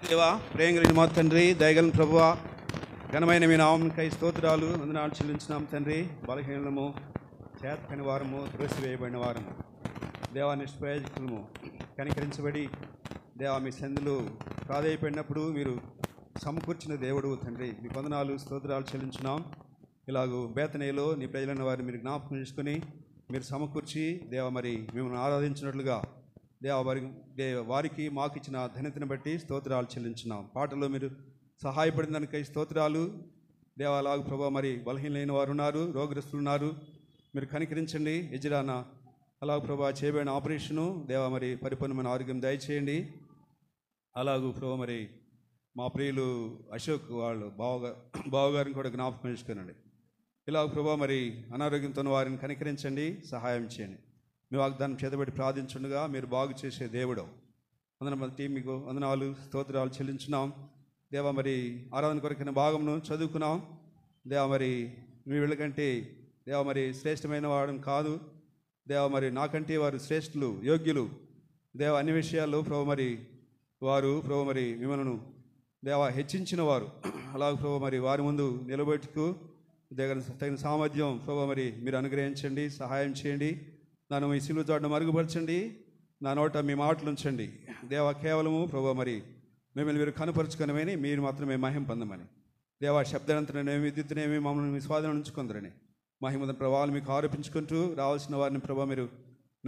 దేవా, ప్రేమ కలిగిన మా తండ్రి, దయగలిగిన ప్రభువా, ఘనమైన మీ నామమునకై స్తోత్రాలు వందనాలు చెల్లించున్నాం తండ్రి. బలహీనము, చేతకని వారము, త్రోసివేయబడిన వారము, దేవా నిష్ప్రయోజకులము, కనికరించబడి దేవా మీ సందులు ప్రాధేయపడినప్పుడు మీరు సమకూర్చిన దేవుడు తండ్రి, మీ వందనాలు స్తోత్రాలు చెల్లించున్నాం. ఇలాగూ బేతనీలో నీ ప్రజలైన వారిని మీరు జ్ఞాపకం చేసుకుని మీరు సమకూర్చి దేవ మరి మిమ్మల్ని ఆరాధించినట్లుగా వారికి మాకు ఇచ్చిన ధన్యతను బట్టి స్తోత్రాలు చెల్లించున్నాం. పాటలో మీరు సహాయపడిన దానికై స్తోత్రాలు దేవా. అలాగూ ప్రభా మరి బలహీనైన వారు ఉన్నారు, రోగగ్రస్తులు ఉన్నారు, మీరు కనికరించండి. యజరాన అలాగూ ప్రభా చేయబడిన ఆపరేషను దేవా మరి పరిపూర్ణమైన ఆరోగ్యం దయచేయండి. అలాగూ ప్రభా మరి మా ప్రియులు అశోక్ వాళ్ళు బావగారిని కూడా జ్ఞాపకం చేసుకునండి. ఇలా ప్రభా మరి అనారోగ్యంతో వారిని కనికరించండి, సహాయం చేయండి. మీ వాగ్దానం చేతబడి ప్రార్థించుండగా మీరు బాగు చేసే దేవుడు అందరం బట్టి మీకు వందనాలు స్తోత్రాలు చెల్లించున్నాం. దేవా మరి ఆరాధన కొరకైన భాగమును చదువుకున్నాం. దేవా మరి మీ వీళ్ళకంటే దేవా మరి శ్రేష్టమైన వాడు కాదు దేవా, మరి నాకంటే వారు శ్రేష్ఠులు, యోగ్యులు దేవా. అన్ని విషయాల్లో ప్రభు మరి వారు ప్రభు మరి మిమ్మల్ని దేవా హెచ్చించిన వారు. అలాగే ప్రభు మరి వారి ముందు నిలబెట్టుకు తగిన సామర్థ్యం ప్రభు మరి మీరు అనుగ్రహించండి, సహాయం చేయండి. నన్ను మీ సిలువ చాటును మరుగుపరచండి, నా నోట మీ మాటలు ఉంచండి దేవా. కేవలము ప్రభు మరి మిమ్మల్ని మీరు కనుపరుచుకునమని, మీరు మాత్రమే మహిమ పొందమని దేవా. శబ్దాంతరనేమి విద్యుత్తునేమి మమ్మల్ని మీ స్వాధీనం ఉంచుకుందరని మహిమ ప్రభావాలు మీకు ఆరోపించుకుంటూ రావాల్సిన వారిని ప్రభా మీరు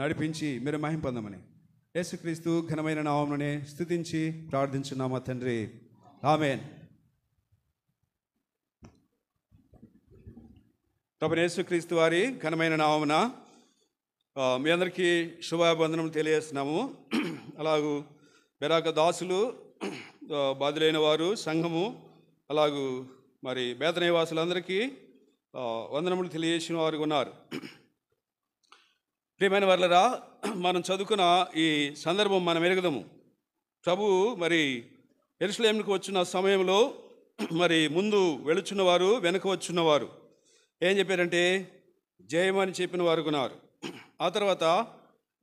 నడిపించి మీరు మహిమ పొందమని యేసుక్రీస్తు ఘనమైన నామమునే స్తుతించి ప్రార్థించున్నామా తండ్రి, ఆమేన్. ప్రభువైన యేసుక్రీస్తు వారి ఘనమైన నామమున మీ అందరికీ శుభాభివందనం తెలియజేస్తున్నాము. అలాగూ బెరాక దాసులు, బాధులైన వారు, సంఘము, అలాగూ మరి బేతనీయ వాసులందరికీ వందనములు తెలియజేసిన వారు ఉన్నారు. ప్రియమైన వర్లరా, మనం చదువుకున్న ఈ సందర్భం మనం ఎరుగుదాము. ప్రభు మరి యెరూషలేముకు వచ్చిన సమయంలో మరి ముందు వెళుచున్నవారు, వెనక వచ్చున్నవారు ఏం చెప్పారంటే జయమని చెప్పిన వారు ఉన్నారు. ఆ తర్వాత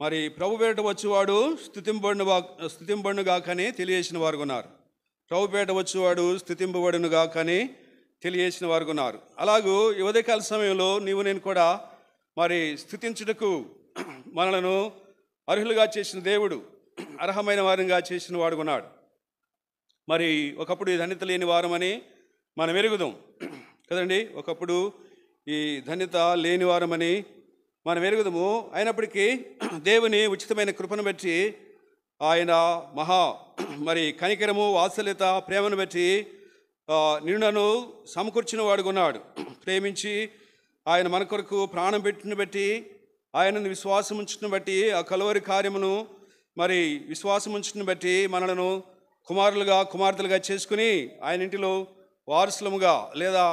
మరి ప్రభు పేట వచ్చేవాడు స్తుతింపబడునుగా కానీ తెలియజేసిన వారు ఉన్నారు. ప్రభు పేట వచ్చేవాడు స్తుతింపబడునుగా కానీ తెలియజేసిన వారు ఉన్నారు. అలాగూ ఈ ఉదయకాల సమయంలో నీవు నేను కూడా మరి స్తుతించుటకు మనలను అర్హులుగా చేసిన దేవుడు, అర్హమైన వారిగా చేసిన వాడు ఉన్నాడు. మరి ఒకప్పుడు ఈ ధన్యత లేని వారమని మనం ఎరుగుదాం కదండి. ఒకప్పుడు ఈ ధన్యత లేని వారమని మనం ఎరుగుదాము. అయినప్పటికీ దేవుని ఉచితమైన కృపను బట్టి, ఆయన మహా మరి కనికరము, వాత్సల్యత, ప్రేమను బట్టి నిన్ను సమకూర్చిన వాడుగా ఉన్నాడు. ప్రేమించి ఆయన మన కొరకు ప్రాణం పెట్టిన బట్టి, ఆయనను విశ్వాసం ఉంచుని బట్టి, ఆ కలువరి కార్యమును మరి విశ్వాసం ఉంచుని బట్టి మనలను కుమారులుగా, కుమార్తెలుగా చేసుకుని ఆయన ఇంటిలో వారసులముగా లేదా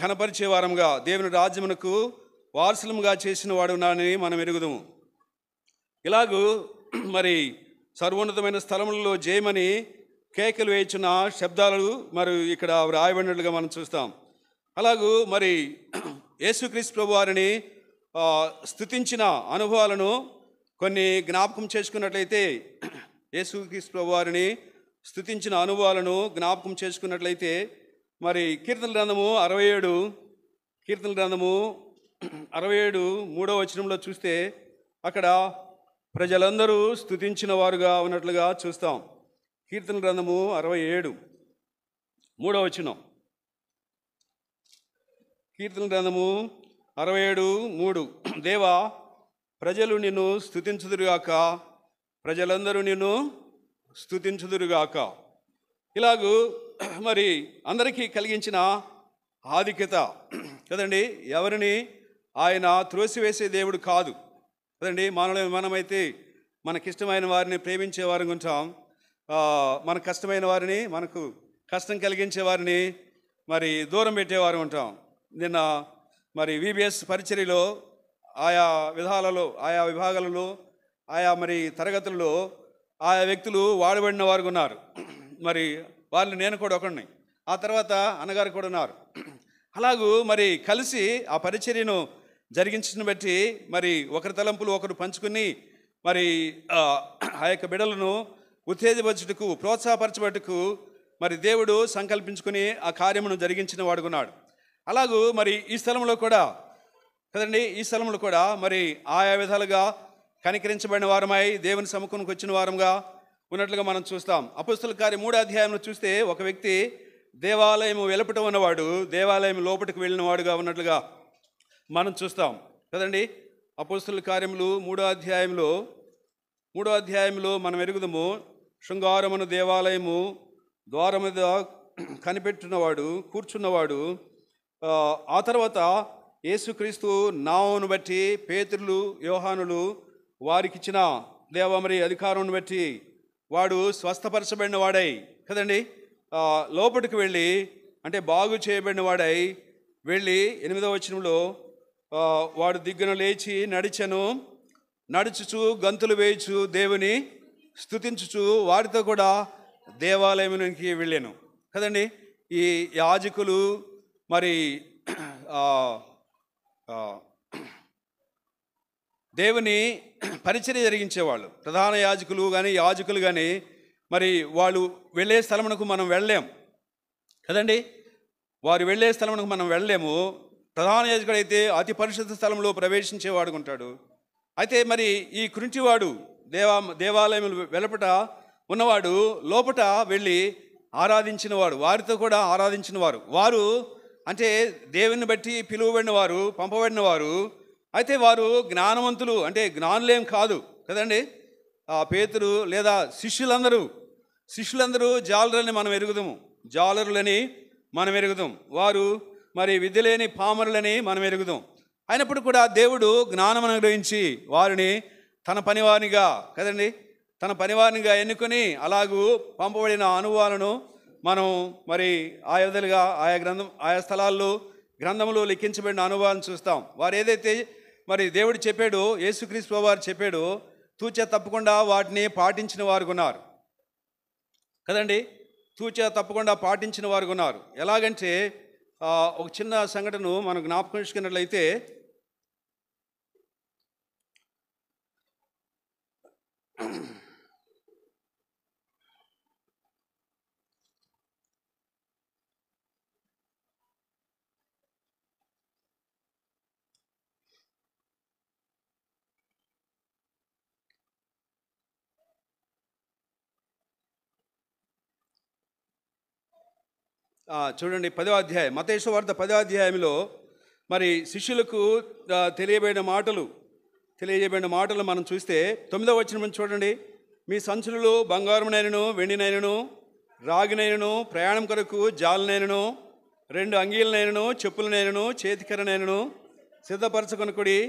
ఘనపరిచే వారముగా, దేవుని రాజ్యమునకు వారసులముగా చేసిన వాడు ఉన్నాడని మనం ఎరుగుదాము. ఇలాగూ మరి సర్వోన్నతమైన స్థలములలో జయమని కేకలు వేయించిన శబ్దాలు మరి ఇక్కడ రాయబడినట్లుగా మనం చూస్తాం. అలాగూ మరి యేసుక్రీస్తు ప్రభు వారిని స్తుతించిన అనుభవాలను కొన్ని జ్ఞాపకం చేసుకున్నట్లయితే, యేసుక్రీస్తు ప్రభు వారిని స్తుతించిన అనుభవాలను జ్ఞాపకం చేసుకున్నట్లయితే మరి కీర్తన గ్రంథము 67 3వ వచనంలో చూస్తే అక్కడ ప్రజలందరూ స్తుతించిన వారుగా ఉన్నట్లుగా చూస్తాం. కీర్తన గ్రంథము 67 3వ వచనం. కీర్తన గ్రంథము 67:3 దేవా, ప్రజలు నిన్ను స్తుతించుదురుగాక, ప్రజలందరూ నిన్ను స్తుతించుదురుగాక. ఇలాగూ మరి అందరికీ కలిగించిన ఆధిక్యత కదండి. ఎవరిని ఆయన త్రోసివేసే దేవుడు కాదు కదండి. మనమైతే మనకిష్టమైన వారిని ప్రేమించే వారిని ఉంటాం, మనకు కష్టమైన వారిని, మనకు కష్టం కలిగించే వారిని మరి దూరం పెట్టేవారు ఉంటాం. నిన్న మరి VBS పరిచర్యలో ఆయా విభాగాలలో ఆయా మరి తరగతుల్లో ఆయా వ్యక్తులు వాడబడిన వారు ఉన్నారు. మరి వాళ్ళు నేను కూడా ఒకడిని, ఆ తర్వాత అన్నగారు కూడా ఉన్నారు. అలాగూ మరి కలిసి ఆ పరిచర్యను జరిగించిన బట్టి మరి ఒకరి తలంపులు ఒకరు పంచుకుని మరి ఆ యొక్క బిడలను ఉత్తేజపరచుటకు, ప్రోత్సాహపరచబట్టుకు మరి దేవుడు సంకల్పించుకుని ఆ కార్యమును జరిగించిన వాడుకున్నాడు. అలాగూ మరి ఈ స్థలంలో కూడా కదండి, ఈ స్థలంలో కూడా మరి ఆయా విధాలుగా కనికరించబడిన వారమై దేవుని సముఖంకి వచ్చిన వారంగా ఉన్నట్లుగా మనం చూస్తాం. అపొస్తలుల కార్యం 3వ అధ్యాయంలో చూస్తే ఒక వ్యక్తి దేవాలయం వెలుపట ఉన్నవాడు దేవాలయం లోపలికి వెళ్ళిన వాడుగా ఉన్నట్లుగా మనం చూస్తాం కదండి. అపొస్తలుల కార్యములు 3వ అధ్యాయంలో మనం ఎరుగుదము, శృంగారమును దేవాలయము ద్వారం మీద కనిపెట్టినవాడు కూర్చున్నవాడు, ఆ తర్వాత యేసుక్రీస్తు నామమును బట్టి పేతురులు యోహానులు వారికిచ్చిన దేవమరి అధికారం బట్టి వాడు స్వస్థపరచబడిన వాడై కదండి లోపలికి వెళ్ళి, అంటే బాగు చేయబడిన వాడై వెళ్ళి 8వ వచనంలో వాడు దిగ్గున లేచి నడుచుచు గంతులు వేయుచు దేవుని స్తుతించుచు వారితో కూడా దేవాలయంలోకి వెళ్ళాను కదండి. ఈ యాజకులు మరి దేవుని పరిచర్య జరిగించేవాళ్ళు, ప్రధాన యాజకులు కానీ మరి వాళ్ళు వెళ్ళే స్థలమునకు మనం వెళ్ళలేం కదండి. వారు వెళ్ళే స్థలమునకు మనం వెళ్ళలేము. ప్రధాన యాజకుడు అయితే అతి పరిశుద్ధ స్థలంలో ప్రవేశించేవాడుకుంటాడు. అయితే మరి ఈ కృంటివాడు దేవాలయం వెలుపట ఉన్నవాడు లోపట వెళ్ళి ఆరాధించినవాడు, వారితో కూడా ఆరాధించినవారు. వారు అంటే దేవుని బట్టి పిలువబడిన వారు, పంపబడిన వారు. అయితే వారు జ్ఞానవంతులు, అంటే జ్ఞానులేం కాదు కదండి. పేతురు లేదా శిష్యులందరూ జాలరులని మనం ఎరుగుదాం. వారు మరి విద్య లేని పామరులని మనం ఎరుగుదాం. అయినప్పుడు కూడా దేవుడు జ్ఞానం అనుగ్రహించి వారిని తన పనివారినిగా ఎన్నుకొని అలాగూ పంపబడిన అనుభవాలను మనం మరి ఆయా విధాలుగా ఆయా స్థలాల్లో గ్రంథంలో లిఖించబడిన అనుభవాలను చూస్తాం. వారు ఏదైతే మరి దేవుడు చెప్పాడో, యేసుక్రీస్తు వారు చెప్పాడో తూచా తప్పకుండా వాటిని పాటించిన వారు ఉన్నారు కదండి. తూచా తప్పకుండా పాటించిన వారు ఉన్నారు. ఎలాగంటే ఒక చిన్న సంఘటన మనం జ్ఞాపకం చేసుకున్నట్లయితే, చూడండి 10వ అధ్యాయం మత్తయి సువార్త 10వ అధ్యాయంలో మరి శిష్యులకు తెలియబడిన మాటలు మనం చూస్తే 9వ వచనం చూడండి. మీ సంచులలో బంగారమునైనను వెండినైనను రాగినైనను ప్రయాణం కొరకు జాలనైనను 2 అంగీలనైనను చెప్పులనైనను చేతికరనైనను సిద్ధపరచుకొనుకుడి,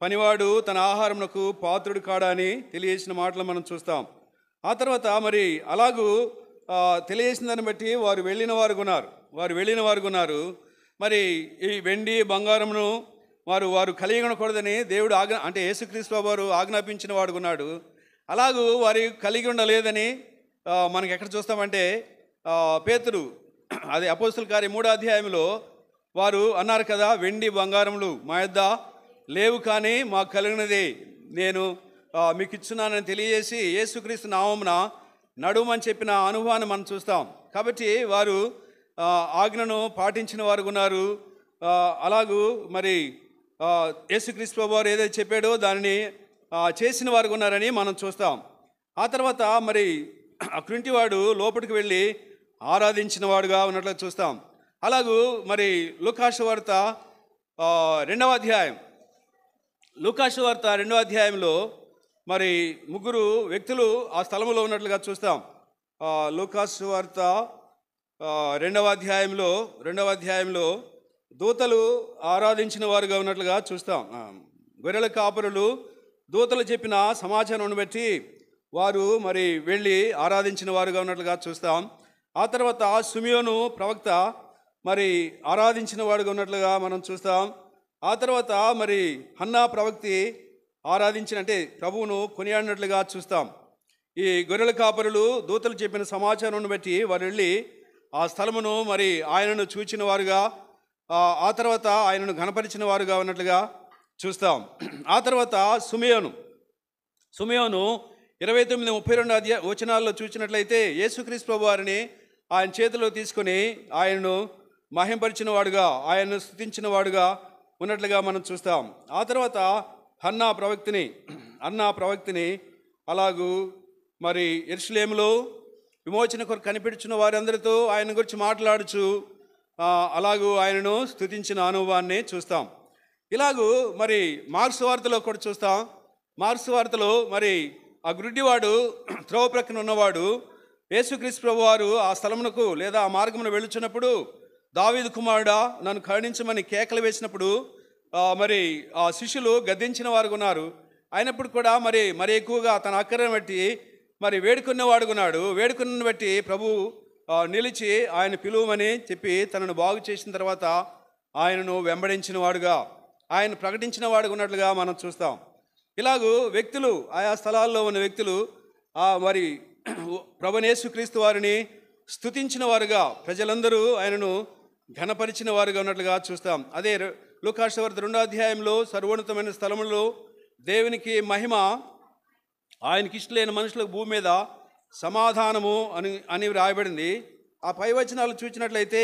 పనివాడు తన ఆహారమునకు పాత్రుడు కాడా అని తెలియజేసిన మాటలు మనం చూస్తాం. ఆ తర్వాత మరి అలాగూ తెలియజేసిన దాన్ని బట్టి వారు వెళ్ళిన వారు ఉన్నారు. మరి ఈ వెండి బంగారమును వారు కలిగి ఉండకూడదని దేవుడు అంటే యేసుక్రీస్తు వారు ఆజ్ఞాపించిన వాడుకున్నాడు. అలాగూ వారి కలిగి ఉండలేదని మనకి ఎక్కడ చూస్తామంటే పేతురు అది అపోస్తలుల కార్యం 3వ అధ్యాయంలో వారు అన్నారు కదా, వెండి బంగారములు మా యొద్ద లేవు కానీ మాకు కలిగినది నేను మీకు ఇచ్చున్నానని తెలియజేసి యేసుక్రీస్తు నామమున నడుమని చెప్పిన అనుభవాన్ని మనం చూస్తాం. కాబట్టి వారు ఆజ్ఞను పాటించిన వారు ఉన్నారు. అలాగూ మరి యేసుక్రీస్తు వారు ఏదైతే చెప్పాడో దానిని చేసిన వారు ఉన్నారని మనం చూస్తాం. ఆ తర్వాత మరి ఆ కృంటివాడు లోపలికి వెళ్ళి ఆరాధించిన వాడుగా ఉన్నట్లు చూస్తాం. అలాగూ మరి లూకాసు వార్త 2వ అధ్యాయంలో మరి 3 వ్యక్తులు ఆ స్థలంలో ఉన్నట్లుగా చూస్తాం. లూకాసు వార్త 2వ అధ్యాయంలో దూతలు ఆరాధించిన వారుగా ఉన్నట్లుగా చూస్తాం. గొర్రెల కాపరులు దూతలు చెప్పిన సమాచారం బట్టి వారు మరి వెళ్ళి ఆరాధించిన వారుగా ఉన్నట్లుగా చూస్తాం. ఆ తర్వాత సిమియోను ప్రవక్త మరి ఆరాధించిన వాడుగా ఉన్నట్లుగా మనం చూస్తాం. ఆ తర్వాత మరి హన్నా ప్రవక్తి అంటే ప్రభువును కొనియాడినట్లుగా చూస్తాం. ఈ గొర్రెల కాపరులు దూతలు చెప్పిన సమాచారం బట్టి వారు వెళ్ళి ఆ స్థలమును మరి ఆయనను చూచిన వారుగా, ఆ తర్వాత ఆయనను ఘనపరిచిన వారుగా ఉన్నట్లుగా చూస్తాం. ఆ తర్వాత సుమియోను 29, 32 వచనాల్లో చూసినట్లయితే యేసుక్రీస్తు ప్రభు వారిని ఆయన చేతిలో తీసుకొని ఆయనను మహింపరిచిన వాడుగా, ఆయనను స్తుతించిన వాడుగా ఉన్నట్లుగా మనం చూస్తాం. ఆ తర్వాత అన్నా ప్రవక్తిని అలాగూ మరి యెరూషలేములో విమోచన కొరకు కనిపెడుచున్న వారందరితో ఆయన గురించి మాట్లాడుచు అలాగూ ఆయనను స్తుతించిన అనుభవాన్ని చూస్తాం. ఇలాగూ మరి మార్క్స్ వార్తలో కూడా చూస్తాం. మార్క్స్ వార్తలో మరి ఆ గుడ్డివాడు త్రోవ ప్రక్కన ఉన్నవాడు యేసుక్రీస్తు ప్రభువారు ఆ స్థలమునకు లేదా ఆ మార్గమును వెళ్ళుచున్నప్పుడు, దావీదు కుమారుడా నన్ను కరుణించమని కేకలు వేసినప్పుడు మరి ఆ శిష్యులు గద్దించిన వారు ఉన్నారు. అయినప్పుడు కూడా మరి ఎక్కువగా తన అక్కరను బట్టి మరి వేడుకున్న బట్టి ప్రభు నిలిచి ఆయన పిలువమని చెప్పి తనను బాగు చేసిన తర్వాత ఆయనను వెంబడించిన వాడుగా, ఆయన ప్రకటించిన వాడుగా ఉన్నట్లుగా మనం చూస్తాం. ఇలాగూ వ్యక్తులు, ఆయా స్థలాల్లో ఉన్న వ్యక్తులు మరి ప్రభువైన యేసుక్రీస్తు వారిని స్తుతించిన వారుగా, ప్రజలందరూ ఆయనను ఘనపరిచిన వారుగా ఉన్నట్లుగా చూస్తాం. అదే లూకా సువార్త 2వ అధ్యాయంలో సర్వోన్నతమైన స్థలములో దేవునికి మహిమ, ఆయనకి ఇష్టలేని మనుషులకు భూమి మీద సమాధానము అని వ్రాయబడింది. ఆ పై వచనాలు చూసినట్లయితే,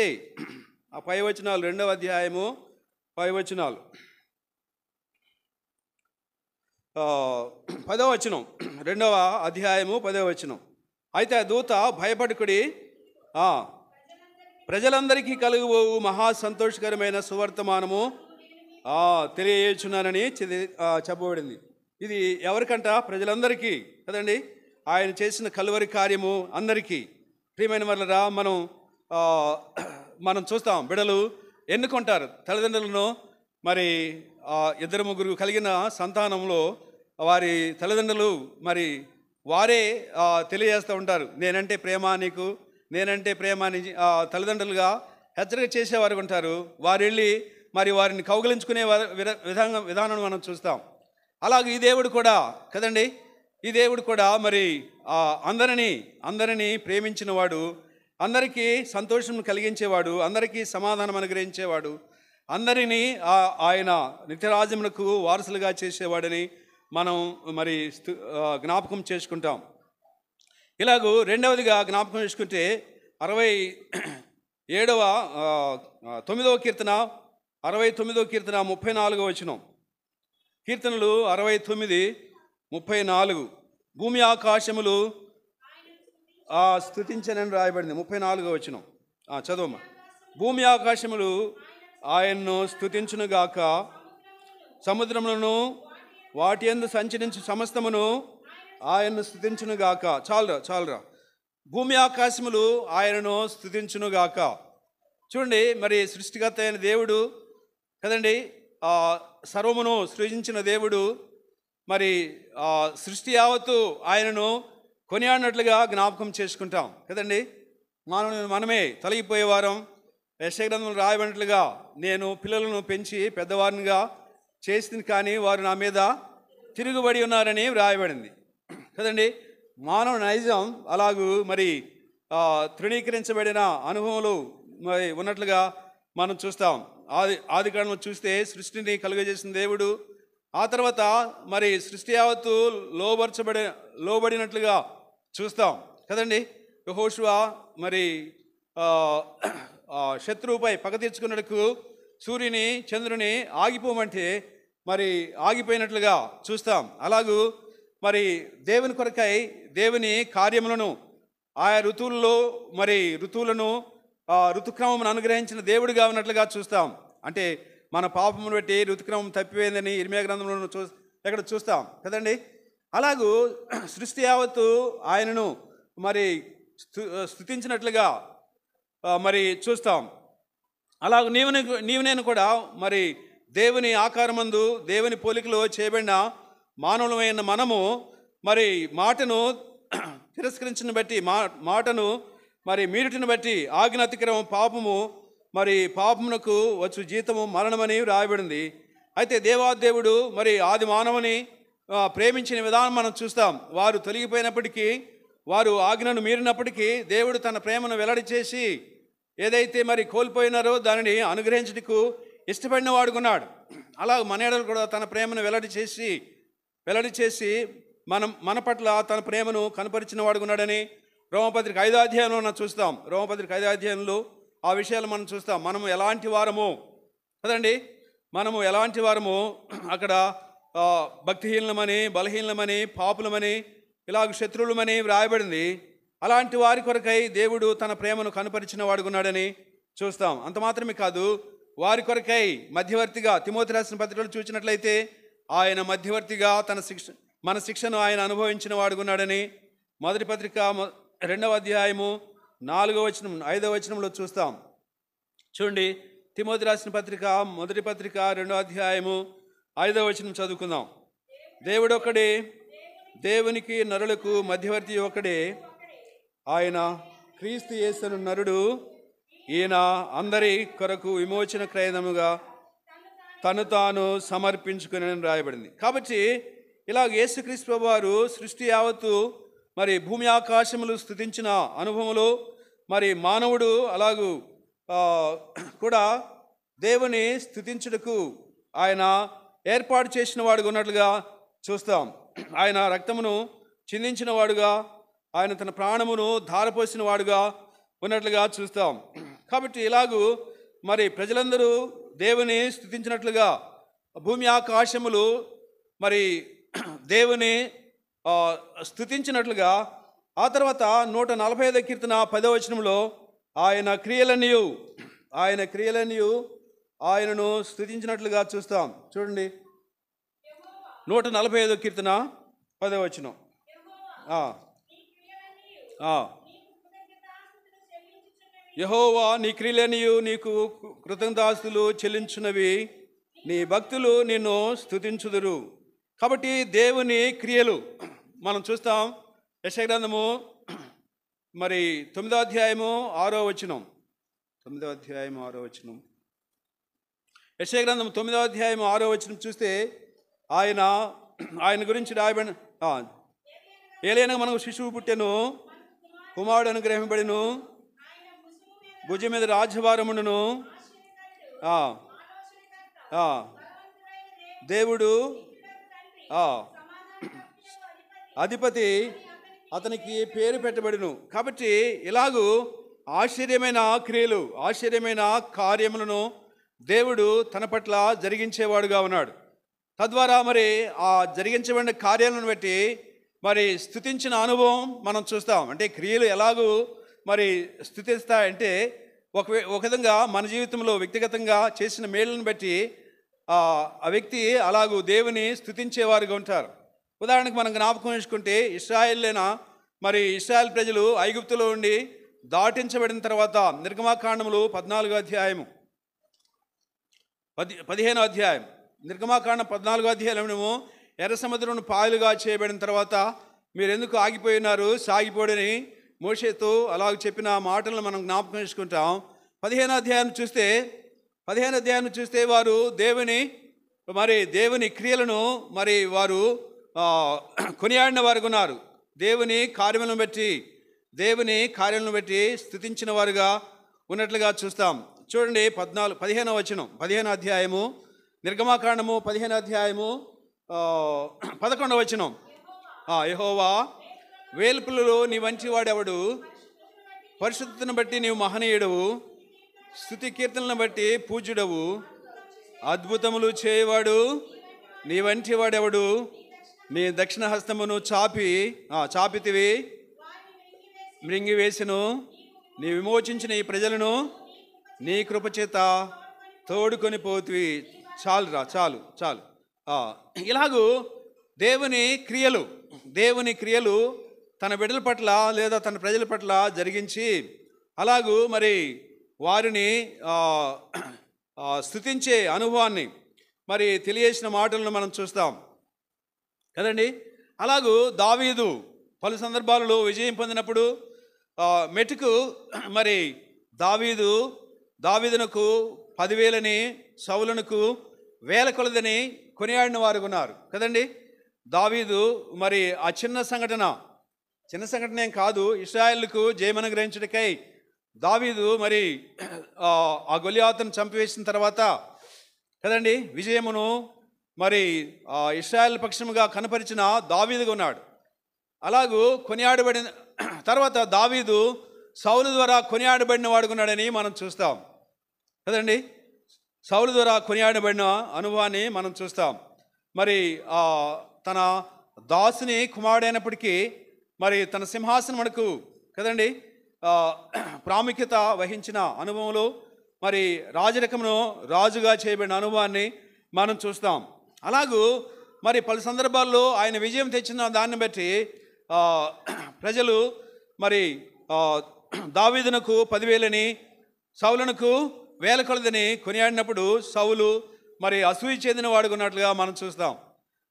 ఆ పై వచనాలు 2వ అధ్యాయము పై వచనాలు 10వ వచనం, 2వ అధ్యాయము 10వ వచనం. అయితే ఆ దూత భయపడుకుడి, ప్రజలందరికీ కలుగుబోవు మహా సంతోషకరమైన సువర్తమానము తెలియచున్నానని చెప్పబడింది. ఇది ఎవరికంట? ప్రజలందరికీ కదండి. ఆయన చేసిన కలువరి కార్యము అందరికీ. ప్రియమైన వాళ్ళరా, మనం చూస్తాం, బిడ్డలు ఎన్నుకుంటారు తల్లిదండ్రులను. మరి 2-3 కలిగిన సంతానంలో వారి తల్లిదండ్రులు మరి వారే తెలియజేస్తూ ఉంటారు, నేనంటే ప్రేమ నీకు, నేనంటే ప్రేమ అని తల్లిదండ్రులుగా హెచ్చరిక చేసేవారు ఉంటారు. వారు వెళ్ళి మరి వారిని కౌగిలించుకునే విధానం మనం చూస్తాం. అలాగే ఈ దేవుడు కూడా కదండి, ఈ దేవుడు కూడా మరి అందరినీ ప్రేమించిన వాడు, అందరికీ సంతోషం కలిగించేవాడు, అందరికీ సమాధానం అనుగ్రహించేవాడు, అందరినీ ఆయన నిత్యరాజ్యమునకు వారసులుగా చేసేవాడని మనం మరి జ్ఞాపకం చేసుకుంటాం. ఇలాగూ రెండవదిగా జ్ఞాపకం చేసుకుంటే 69వ కీర్తన 34వ వచనం. కీర్తనలు 69:34. భూమి ఆకాశములు స్తుతించనని రాయబడింది. 34వ వచనం చదవమ్మా. భూమి ఆకాశములు ఆయన్ను స్తుతించునుగాక, సముద్రములను వాటి యందు సంచరించు సమస్తమును ఆయన్ను స్తుతించునుగాక. చాలురా. భూమి ఆకాశములు ఆయనను స్తుతించునుగాక. చూడండి, మరి సృష్టికర్త అయిన దేవుడు కదండి, సర్వమును సృజించిన దేవుడు, మరి సృష్టి యావత్తు ఆయనను కొనియాడినట్లుగా జ్ఞాపకం చేసుకుంటాం కదండి. మనమే తొలగిపోయేవారం. యెషయా గ్రంథంలో రాయబడినట్లుగా, నేను పిల్లలను పెంచి పెద్దవారినిగా చేసింది కానీ వారు నా మీద తిరుగుబడి ఉన్నారని వ్రాయబడింది కదండి. మానవ నైజం అలాగూ మరి తృణీకరించబడిన అనుభవములు మరి ఉన్నట్లుగా మనం చూస్తాం. ఆది కాలంలో చూస్తే సృష్టిని కలుగజేసిన దేవుడు, ఆ తర్వాత మరి సృష్టి యావత్తు లోబడినట్లుగా చూస్తాం కదండి. యెహోషువ మరి శత్రువుపై పగ తీర్చుకున్నట్టుకు సూర్యుని చంద్రుని ఆగిపోమంటే మరి ఆగిపోయినట్లుగా చూస్తాం. అలాగూ మరి దేవుని కొరకై దేవుని కార్యములను ఆయా ఋతువుల్లో మరి ఋతుక్రమం అనుగ్రహించిన దేవుడిగా ఉన్నట్లుగా చూస్తాం. అంటే మన పాపమును బట్టి ఋతుక్రమం తప్పిపోయిందని ఇర్మియా గ్రంథంలో ఎక్కడ చూస్తాం కదండి. అలాగూ సృష్టి యావత్తు ఆయనను మరి స్తుతించినట్లుగా మరి చూస్తాం. అలాగూ నీవు నేను కూడా మరి దేవుని ఆకారమందు దేవుని పోలికలో చేయబడిన మానవులమైన మనము మరి మాటను తిరస్కరించిన బట్టి, మాటను మరి మీరుటిని బట్టి ఆజ్ఞ అతిక్రమం పాపము, మరి పాపమునకు వచ్చు జీతము మరణమని రాయబడింది. అయితే దేవాదేవుడు మరి ఆది మానవుని ప్రేమించిన విధానం మనం చూస్తాం. వారు తొలగిపోయినప్పటికీ, వారు ఆజ్ఞను మీరినప్పటికీ దేవుడు తన ప్రేమను వెల్లడి చేసి ఏదైతే మరి కోల్పోయినారో దానిని అనుగ్రహించుటకు ఇష్టపడిన వాడుకున్నాడు. అలా మన ఎడలు కూడా తన ప్రేమను వెల్లడి చేసి మన పట్ల తన ప్రేమను కనపరిచిన వాడుగా ఉన్నాడని రోమపత్రిక 5వ అధ్యాయంలో మనం చూస్తాం. రోమపత్రిక 5వ అధ్యాయంలో ఆ విషయాలు మనం చూస్తాం. మనము ఎలాంటి వారము కదండి, మనము ఎలాంటి వారము అక్కడ భక్తిహీనమని, బలహీనమని, పాపులమని, ఇలాగ శత్రువులమని వ్రాయబడింది. అలాంటి వారి కొరకై దేవుడు తన ప్రేమను కనపరిచిన వాడుకున్నాడని చూస్తాం. అంత మాత్రమే కాదు, వారి కొరకై మధ్యవర్తిగా తిమోతి రాసిన పత్రికలు చూసినట్లయితే ఆయన మధ్యవర్తిగా మన శిక్షను ఆయన అనుభవించిన వాడుకున్నాడని మొదటి పత్రిక 2వ అధ్యాయము 4వ వచనం 5వ వచనంలో చూస్తాం. చూడండి, తిమోతి రాసిన పత్రిక మొదటి పత్రిక 2వ అధ్యాయము 5వ వచనం చదువుకుందాం. దేవుడు ఒక్కడే, దేవునికి నరులకు మధ్యవర్తి ఒకడే, ఆయన క్రీస్తు యేసును నరుడు, ఈయన అందరి కొరకు విమోచన క్రయదముగా తను తాను సమర్పించుకుని రాయబడింది. కాబట్టి ఇలాగ యేసుక్రీస్తు ప్రభువు వారు సృష్టి యావత్తు మరి భూమి ఆకాశములు స్తుతించిన అనుభవంలో మరి మానవుడు అలాగూ కూడా దేవుని స్తుతించుటకు ఆయన ఏర్పాటు చేసిన వాడుగా ఉన్నట్లుగా చూస్తాం. ఆయన రక్తమును చిందించిన వాడుగా, ఆయన తన ప్రాణమును ధారపోసిన వాడుగా ఉన్నట్లుగా చూస్తాం. కాబట్టి ఇలాగూ మరి ప్రజలందరూ దేవుని స్తుతించినట్లుగా భూమి ఆకాశములు మరి దేవుని స్తుతించినట్లుగా ఆ తర్వాత 145వ కీర్తన 10వ వచనంలో ఆయన క్రియలన్నీ ఆయనను స్తుతించినట్లుగా చూస్తాం. చూడండి, 145వ కీర్తన 10వ వచనం. యెహోవా నీ క్రియలనియు నీకు కృతజ్ఞతాస్తులు చెల్లించున్నవి, నీ భక్తులు నిన్ను స్తుతించుదురు. కాబట్టి దేవుని క్రియలు మనం చూస్తాం. యెషయా గ్రంథము మరి 9వ అధ్యాయము 6వ వచనం. 9వ అధ్యాయం 6వ వచనం. యెషయా గ్రంథం 9వ అధ్యాయం 6వ వచనం చూస్తే ఆయన గురించి రాయబడిన ఏలైనా మనకు శిశువు పుట్టెను, కుమారుడు అనుగ్రహింపబడెను, భుజం మీద రాజ్యభారముండును, దేవుడు అధిపతి, అతనికి పేరు పెట్టబడును. కాబట్టి ఇలాగూ ఆశ్చర్యమైన క్రియలు, ఆశ్చర్యమైన కార్యములను దేవుడు తన పట్ల జరిగించేవాడుగా ఉన్నాడు. తద్వారా మరి ఆ జరిగించబడిన కార్యాలను బట్టి మరి స్తుతించిన అనుభవం మనం చూస్తాం. అంటే క్రియలు ఎలాగూ మరి స్తుతిస్తాయంటే ఒక విధంగా మన జీవితంలో వ్యక్తిగతంగా చేసిన మేలును బట్టి ఆ వ్యక్తి అలాగూ దేవుని స్తుతించేవారుగా ఉంటారు. ఉదాహరణకు మనం జ్ఞాపకం చేసుకుంటే ఇశ్రాయేల్ ప్రజలు ఐగుప్తులో ఉండి దాటించబడిన తర్వాత నిర్గమాకాండములు 14వ అధ్యాయము 15వ అధ్యాయం, నిర్గమాకాండం 14వ అధ్యాయంలో ఎర్ర సముద్రం పాయలుగా చేయబడిన తర్వాత మీరు ఎందుకు ఆగిపోయినారు, సాగిపోడని మోషేతో అలాగ చెప్పిన మాటలను మనం జ్ఞాపకం చేసుకుంటాం. 15వ అధ్యాయం చూస్తే వారు దేవుని క్రియలను మరి వారు కొనియాడిన వారుగా ఉన్నారు. దేవుని కార్యములను బట్టి స్తుతించిన వారుగా ఉన్నట్లుగా చూస్తాం. చూడండి, 15వ వచనం, 15వ అధ్యాయము నిర్గమాకాండము 15వ అధ్యాయము 11వ వచనం. యెహోవా వేల్పులలో నీ వంటి వాడెవడు, పరిశుద్ధతను బట్టి నీవు మహనీయుడవు, స్తుతి కీర్తనలను బట్టి పూజ్యుడవు, అద్భుతములు చేయవాడు నీ వంటి వాడెవడు, నీ దక్షిణ హస్తమును చాపితివి, మృంగివేసెను, నీ విమోచించిన ఈ ప్రజలను నీ కృపచేత తోడుకొని పోతివి. చాలు. ఇలాగూ దేవుని క్రియలు తన బిడ్డల పట్ల లేదా తన ప్రజల పట్ల జరిగించి అలాగూ మరి వారిని స్తుతించే అనుభవాన్ని మరి తెలియజేసిన మాటలను మనం చూస్తాం కదండి. అలాగూ దావీదు పలు సందర్భాలలో విజయం పొందినప్పుడు మెట్టుకు మరి దావీదునకు 10,000 సౌలునకు 1,000 కొలదని కొనియాడిన వారు ఉన్నారు కదండి. దావీదు మరి ఆ చిన్న సంఘటన ఏం కాదు, ఇశ్రాయేలుకు జయమనుగ్రహించుటకై దావీదు మరి ఆ గొలియాతును చంపివేసిన తర్వాత కదండి విజయమును మరి ఇశ్రాయేల్ పక్షముగా కనపరిచిన దావీదుగా ఉన్నాడు. అలాగూ కొనియాడబడిన తర్వాత దావీదు సౌలు ద్వారా కొనియాడబడిన వాడుకున్నాడని మనం చూస్తాం కదండి. సౌలు ద్వారా కొనియాడబడిన అనుభవాన్ని మనం చూస్తాం. మరి తన దాసుని కుమారుడైనప్పటికీ మరి తన సింహాసనం మనకు కదండి ప్రాముఖ్యత వహించిన అనుభవంలో మరి రాజరికమును రాజుగా చేయబడిన అనుభవాన్ని మనం చూస్తాం. అలాగూ మరి పలు సందర్భాల్లో ఆయన విజయం తెచ్చిన దాన్ని బట్టి ప్రజలు మరి దావీదునకు 10,000 సౌలునకు 1,000 కొలదని కొనియాడినప్పుడు సౌలు మరి అసూయ చెందిన వాడుకున్నట్లుగా మనం చూస్తాం.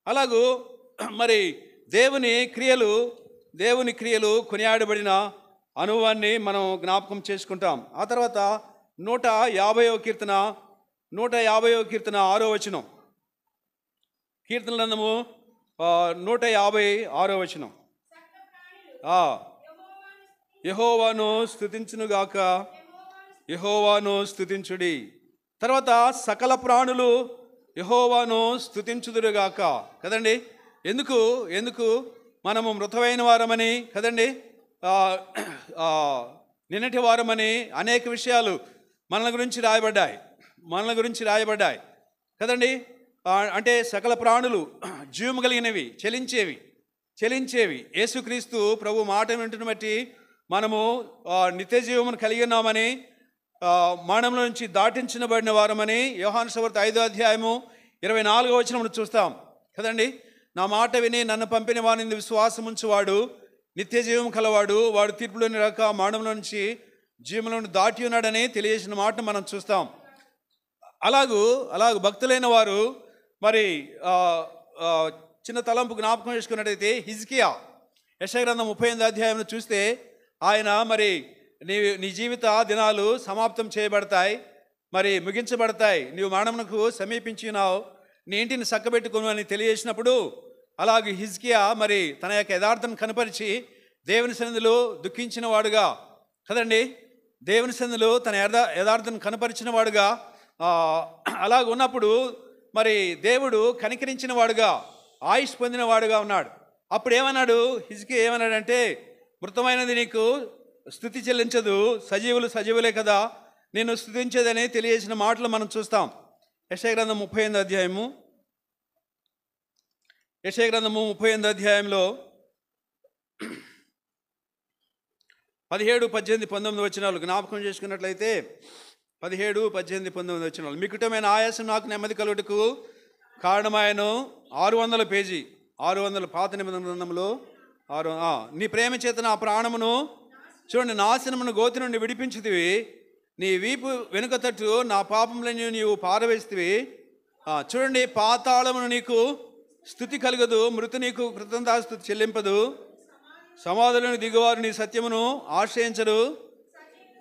అలాగూ మరి దేవుని క్రియలు కొనియాడబడిన అనుభవాన్ని మనం జ్ఞాపకం చేసుకుంటాం. ఆ తర్వాత 150వ కీర్తన 6వ వచనం, కీర్తన గ్రంథము 156వ వచనం. యెహోవాను స్తుతించునుగాక, యెహోవాను స్తుతించుడి. తర్వాత సకల ప్రాణులు యెహోవాను స్తుతించుదురుగాక కదండి. ఎందుకు మనము మృతమైన వారమని కదండి, నిన్నటి వారమని అనేక విషయాలు మనల గురించి రాయబడ్డాయి కదండి. అంటే సకల ప్రాణులు జీవము కలిగినవి, చెలించేవి. యేసుక్రీస్తు ప్రభు మాట వింటున్న బట్టి మనము నిత్య జీవమును కలిగి ఉన్నామని, మరణంలో నుంచి దాటించబడిన వారమని యోహాను సువార్త 5వ అధ్యాయము 24వ వచనమును చూస్తాం కదండి. నా మాట విని నన్ను పంపిన వాని విశ్వాసం ఉంచువాడు నిత్య జీవం కలవాడు, వాడు తీర్పులోని రాక మరణంలో నుంచి జీవంలోని దాటి ఉన్నాడని తెలియజేసిన మాట మనం చూస్తాం. అలాగూ భక్తులైన వారు మరి చిన్న తలంపు జ్ఞాపకం చేసుకున్నట్టయితే హిజ్కియా యెషయా గ్రంథం 38వ అధ్యాయంలో చూస్తే ఆయన మరి నీ జీవిత దినాలు సమాప్తం చేయబడతాయి, మరి ముగించబడతాయి, నీవు మరణమునకు సమీపించినావు, నీ ఇంటిని చక్కబెట్టుకును అని తెలియజేసినప్పుడు అలాగే హిజ్కియా మరి తన యొక్క యథార్థం కనపరిచి దేవుని సన్నిధిలో దుఃఖించిన వాడుగా కదండి, దేవుని సన్నిధిలో తన యథార్థం కనపరిచిన వాడుగా అలాగ ఉన్నప్పుడు మరి దేవుడు కనికరించిన వాడుగా ఆయుష్ పొందిన వాడుగా ఉన్నాడు. అప్పుడు ఏమన్నాడు హిజ్కియా, ఏమన్నాడంటే మృతమైనది నీకు స్తుతి చెల్లించదు, సజీవులే కదా నేను స్తుతించేదని తెలియజేసిన మాటలు మనం చూస్తాం. యెషయా గ్రంథం 38వ అధ్యాయము, యెషయా గ్రంథము 38వ అధ్యాయంలో 17, 18, 19 వచనాలు జ్ఞాపకం చేసుకున్నట్లయితే 17, 18, 19 వచనాలు. మికుటమైన ఆయాసం నాకు నెమ్మది కలుగుటకు కారణమాయను. 600 పేజీ, 600 పాత నిబంధన గ్రంథంలో నీ ప్రేమ చేత నా ప్రాణమును చూడండి నాశనమును గోతి నుండి విడిపించుతివి, నీ వీపు వెనుక తట్టు నా పాపములను నీవు పారవేస్తువి. చూడండి పాతాళమును నీకు స్తుతి కలగదు, మృతి నీకు కృతజ్ఞతాస్తుతి చెల్లింపదు, సమాధులను దిగువారు నీ సత్యమును ఆశ్రయించరు.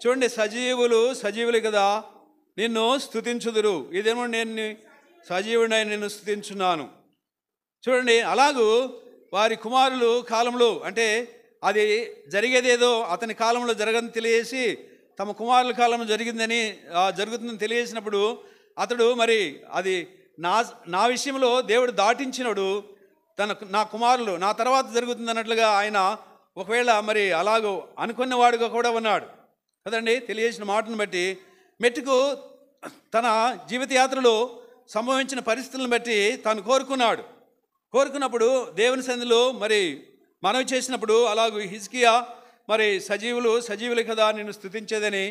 చూడండి సజీవులు కదా నిన్ను స్తుతించుదురు, ఇదేమో నేను సజీవుడినై నిన్ను స్తుతించున్నాను. చూడండి అలాగూ వారి కుమారులు కాలంలో అంటే అది జరిగేదేదో అతని కాలంలో జరగదని తెలియజేసి తమ కుమారుల కాలంలో జరుగుతుందని తెలియజేసినప్పుడు అతడు మరి అది నా విషయంలో దేవుడు దాటించినడు, నా కుమారులు నా తర్వాత జరుగుతుంది అన్నట్లుగా ఆయన ఒకవేళ మరి అలాగో అనుకున్నవాడుగా కూడా ఉన్నాడు కదండి. తెలియజేసిన మాటను బట్టి మెట్టుకు తన జీవితయాత్రలో సంభవించిన పరిస్థితులను బట్టి తాను కోరుకున్నప్పుడు దేవుని సన్నిధిలో మరి మనవి చేసినప్పుడు అలాగూ హిజ్కియా మరి సజీవులు కదా నిన్ను స్తుతించేదని,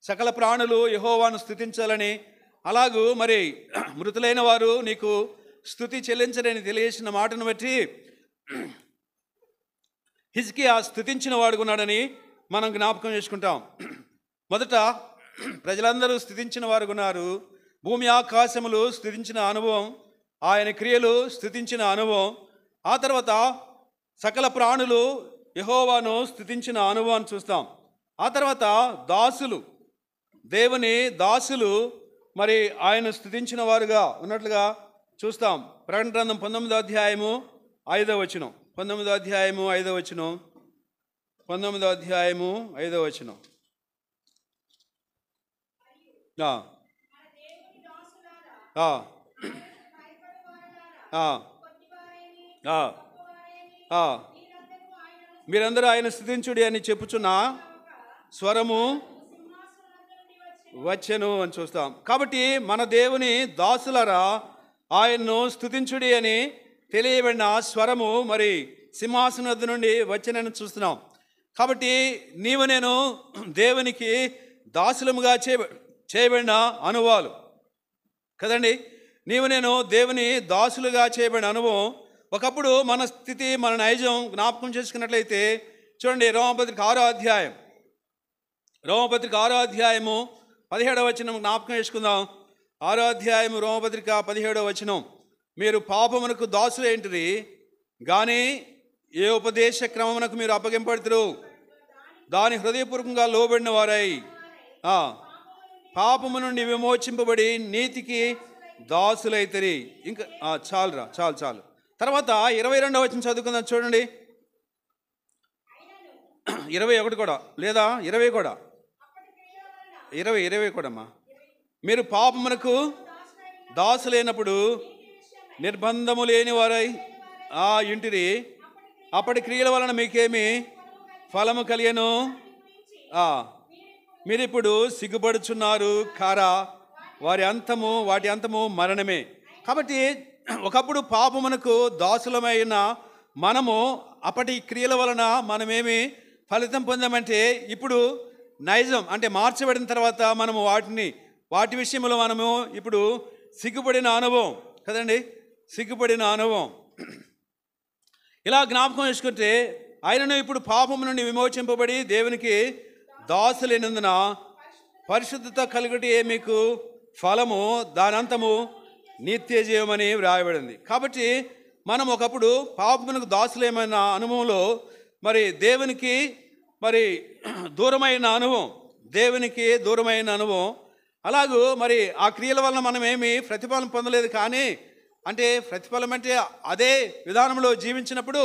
సకల ప్రాణులు యెహోవాను స్తుతించాలని, అలాగూ మరి మృతులైన వారు నీకు స్తుతి చెల్లించడని తెలియజేసిన మాటను బట్టి హిజ్కియా స్తుతించిన వాడుకున్నాడని మనం జ్ఞాపకం చేసుకుంటాం. మొదట ప్రజలందరూ స్తుతించిన వారుకున్నారు, భూమి ఆకాశములు స్తుతించిన అనుభవం, ఆయన క్రియలు స్తుతించిన అనుభవం, ఆ తర్వాత సకల ప్రాణులు యెహోవాను స్తుతించిన అనుభవాన్ని చూస్తాం. ఆ తర్వాత దేవుని దాసులు మరి ఆయన స్తుతించిన వారుగా ఉన్నట్లుగా చూస్తాం. ప్రకటన గ్రంథం 19వ అధ్యాయము 5వ వచనం, 19వ అధ్యాయము 5వ వచనం, 19వ అధ్యాయము 5వ వచనం. ఆ, ఆ, ఆ. మీరందరూ ఆయన స్తుతించుడి అని చెప్పుచున్న స్వరము వచ్చెను అని చూస్తాం. కాబట్టి మన దేవుని దాసులరా ఆయన్ను స్తుతించుడి అని తెలియబడిన స్వరము మరి సింహాసనం వద్ద నుండి వచ్చెనని చూస్తున్నాం. కాబట్టి నీవు నేను దేవునికి దాసులముగా చేయబడిన అనుభవాలు కదండి. నీవు నేను దేవుని దాసులుగా చేయబడిన అనుభవం. ఒకప్పుడు మన స్థితి, మన నైజం జ్ఞాపకం చేసుకున్నట్లయితే చూడండి, రోమపత్రిక 6వ అధ్యాయం, రోమపత్రిక 6వ అధ్యాయము 17వ వచనం జ్ఞాపకం చేసుకుందాం. 6వ అధ్యాయము రోమపత్రిక 17వ వచనం. మీరు పాపమునకు దాసులేంటిరి కానీ ఏ ఉపదేశ క్రమమునకు మీరు అప్పగింపడుతురు, దాని హృదయపూర్వకంగా లోబడిన వారై పాపము నుండి విమోచింపబడి నీతికి దాసులైతరి. ఇంకా చాలు. తర్వాత 22వ వచనం చదువుకుందాం చూడండి. 21 కూడా లేదా 20 కూడా, 20 కూడా అమ్మా. మీరు పాపమునకు దాసులైనప్పుడు నిర్బంధము లేని వారై ఇంటిరి, అప్పటి క్రియల వలన మీకేమి ఫలము కలిగెను, మీరిప్పుడు సిగ్గుపడుచున్నారు కారా, వాటి అంతము మరణమే. కాబట్టి ఒకప్పుడు పాపమునకు దాసులమైన మనము అప్పటి క్రియల వలన మనమేమి ఫలితం పొందామంటే, ఇప్పుడు నైజం అంటే మార్చబడిన తర్వాత మనము వాటి విషయంలో మనము ఇప్పుడు సిగ్గుపడిన అనుభవం కదండి, సిగ్గుపడిన అనుభవం. ఇలా జ్ఞాపకం చేసుకుంటే ఆయనను ఇప్పుడు పాపము నుండి విమోచింపబడి దేవునికి దాసులైనందున పరిశుద్ధత కలుగుటే మీకు ఫలము, దానంతము నిత్య జీవమని వ్రాయబడింది. కాబట్టి మనం ఒకప్పుడు పాపమునకు దాసులేమైన అనుభవంలో మరి దేవునికి మరి దూరమైన అనుభవం, దేవునికి దూరమైన అనుభవం. అలాగూ మరి ఆ క్రియల వలన మనం ఏమి ప్రతిఫలం పొందలేదు. కానీ అంటే ప్రతిఫలం అంటే అదే విధానంలో జీవించినప్పుడు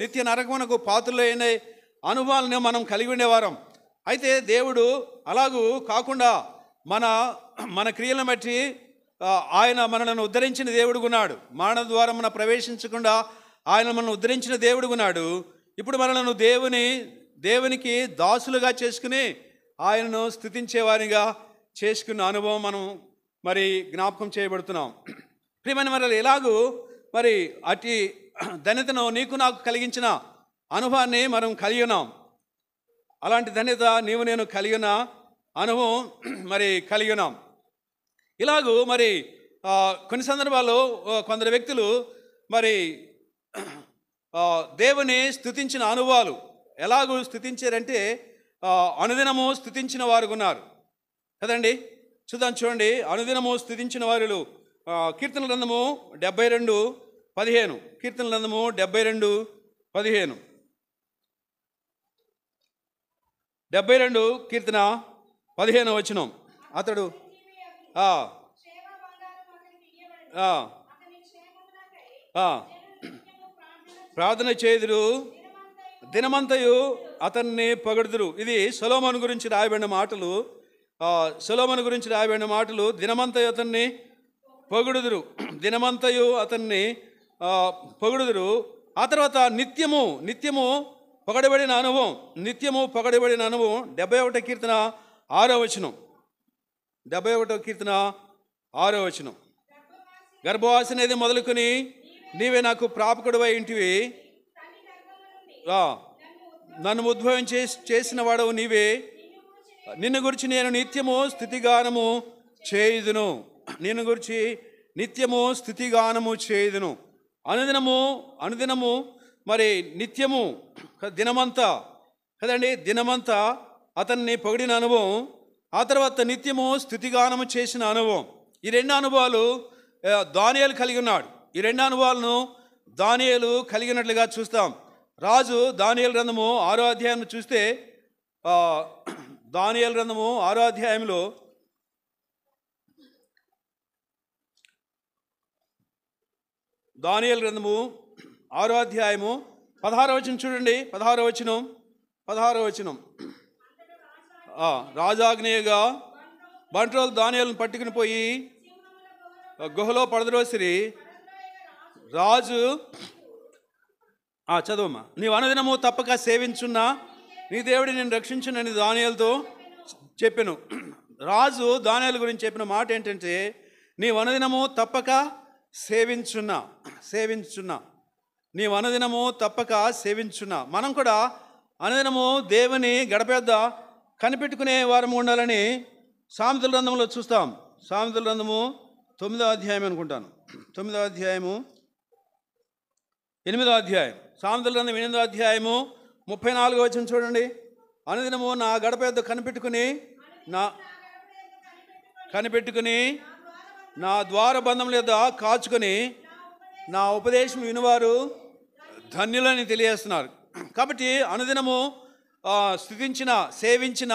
నిత్య నరకమునకు పాత్రులైన అనుభవాలను మనం కలిగి ఉండేవారం. అయితే దేవుడు అలాగూ కాకుండా మన క్రియలను బట్టి ఆయన మనలను ఉద్ధరించిన దేవుడుగున్నాడు. మరణ ద్వారా మనం ప్రవేశించకుండా ఆయన మనల్ని ఉద్ధరించిన దేవుడుగున్నాడు. ఇప్పుడు మనలను దేవునికి దాసులుగా చేసుకుని ఆయనను స్తుతించేవారిగా చేసుకున్న అనుభవం మనం మరి జ్ఞాపకం చేయబడుతున్నాం. ప్రియమైన మరి ఎలాగూ మరి అటు ధన్యతను నీకు నాకు కలిగించిన అనుభవాన్ని మనం కలిగి ఉన్నాం. అలాంటి ధన్యత నీవు నేను కలిగిన అనుభవం మరి కలిగి ఉన్నాం. ఇలాగూ మరి కొన్ని సందర్భాల్లో కొందరు వ్యక్తులు మరి దేవుని స్తుతించిన అనుభవాలు ఎలాగూ స్తుతించారంటే అనుదినము స్తుతించిన వారు ఉన్నారు కదండి. చూడండి, అనుదినము స్తుతించిన వారు కీర్తన గ్రంథము 72:15, కీర్తన గ్రంథము 72:15, 72 కీర్తన 15వ వచనం. అతడు ప్రార్థన చేయుదురు, దినమంతయు అతన్ని పొగడుదురు. ఇది సొలొమోను గురించి రాయబడిన మాటలు. దినమంతయు అతన్ని పొగడుదురు, దినమంతయు అతన్ని పొగడుదురు. ఆ తర్వాత నిత్యము పొగడబడిన అనుభవం, 71 కీర్తన 6వ వచనం, 71 కీర్తన 6వ వచనం. గర్భవాస అనేది మొదలుకొని నీవే నాకు ప్రాపకుడివై ఇంటివి, నన్ను ఉద్భవం చేసిన వాడవు నీవే, నిన్ను గురించి నేను నిత్యము స్తుతిగానము చేయుదును, అనుదినము మరి నిత్యము దినమంతా కదండి, దినమంతా అతన్ని పొగిడిన అనుభవం. ఆ తర్వాత నిత్యము స్తుతిగానము చేసిన అనుభవం. ఈ రెండు అనుభవాలు దానియేలు కలిగి ఉన్నాడు. ఈ రెండు అనుభవాలను దానియేలు కలిగినట్లుగా చూస్తాం. రాజు దానియేలు గ్రంథము 6వ అధ్యాయం చూస్తే, దానియేలు గ్రంథము 6వ అధ్యాయంలో దానియేలు గ్రంథము 6వ అధ్యాయము 16వ వచనం చూడండి. 16వ వచనం. రాజాగ్నేయగా బంట్రోలు దానియేలును పట్టుకుని పోయి గుహలో పడద్రోసిరి. రాజు చదువమ్మా. నీవు అనుదినము తప్పక సేవించున్నా నీ దేవుడి నేను రక్షించునని దానియేలుతో చెప్పెను. రాజు దానియేలు గురించి చెప్పిన మాట ఏంటంటే, నీవు అనుదినము తప్పక సేవించున్నా నీవు అనుదినము తప్పక సేవించున్నా. మనం కూడా అనుదినము దేవుని గడపేద్ద కనిపెట్టుకునే వారం ఉండాలని సామెతల గ్రంథంలో చూస్తాం. సామెతల గ్రంథము 9వ అధ్యాయం అనుకుంటాను, 9వ అధ్యాయము 8వ అధ్యాయం. సామెతల గ్రంథం 8వ అధ్యాయము 34వ వచనం చూడండి. అనుదినము నా గడప యొద్ద కనిపెట్టుకుని నా ద్వార బంధముల యొద్ద కాచుకొని నా ఉపదేశం వినువారు ధన్యులని తెలియజేస్తున్నారు. కాబట్టి అనుదినము స్తుతించిన సేవించిన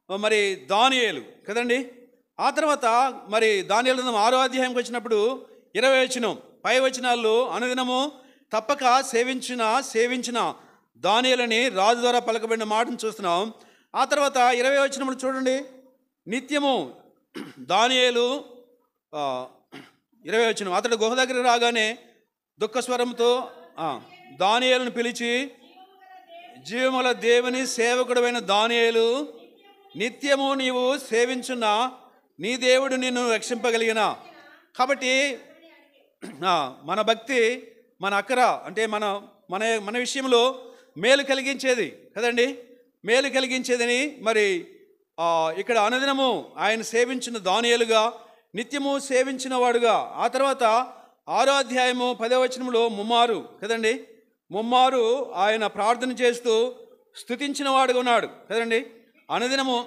మరి దానియేలు కదండి. ఆ తర్వాత మరి దానియేలు గ్రంథం 6వ అధ్యాయంకి వచ్చినప్పుడు 20వ వచనం పై వచనాల్లో అనుదినము తప్పక సేవించిన దానియేలుని రాజు ద్వారా పలకబడిన మాటను చూస్తున్నాం. ఆ తర్వాత 20వ వచనంలో చూడండి, నిత్యము దానియేలు 20వ వచనం, అతడు గుహ దగ్గర రాగానే దుఃఖస్వరంతో దానియేలును పిలిచి, జీవముల దేవుని సేవకుడైన దానియేలు, నిత్యము నీవు సేవించున్న నీ దేవుడు నిన్ను రక్షింపగలిగిన. కాబట్టి మన భక్తి, మన అక్కర అంటే మన మన మన విషయంలో మేలు కలిగించేది కదండి, మేలు కలిగించేదని మరి ఇక్కడ అనుదినము ఆయన సేవించిన దానియేలుగా, నిత్యము సేవించిన వాడుగా. ఆ తర్వాత 6వ అధ్యాయము 10వ వచనంలో ముమ్మారు కదండి, ముమ్మారు ఆయన ప్రార్థన చేస్తూ స్తుతించిన వాడుగా ఉన్నాడు కదండి. అనుదినము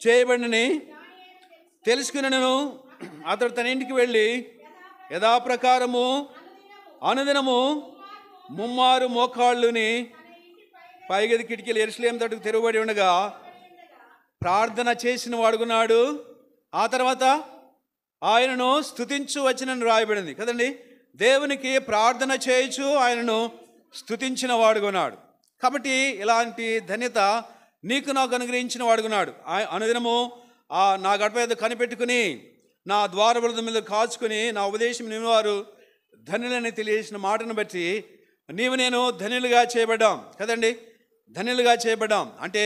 చేయబడినని తెలుసుకునను అతడు తన ఇంటికి వెళ్ళి యథాప్రకారము అనుదినము ముమ్మారు మోకాళ్ళుని పైగది కిటికీలు యెరూషలేము తట్టుకు తెరవబడి ఉండగా ప్రార్థన చేసిన వాడుకున్నాడు. ఆ తర్వాత ఆయనను స్తుతించు వచ్చినని రాయబడింది కదండి. దేవునికి ప్రార్థన చేయొచ్చు ఆయనను స్తుతించిన వాడుకున్నాడు. కాబట్టి ఇలాంటి ధన్యత నీకు నాకు అనుగ్రహించిన వాడుకున్నాడు. అనుదినము నా గడప మీద కనిపెట్టుకుని నా ద్వారబుల మీద కాచుకుని నా ఉపదేశం వినేవారు ధన్యులని తెలియజేసిన మాటను బట్టి నీవు నేను ధన్యులుగా చేయబడ్డాం కదండి. ధన్యులుగా చేయబడ్డాం అంటే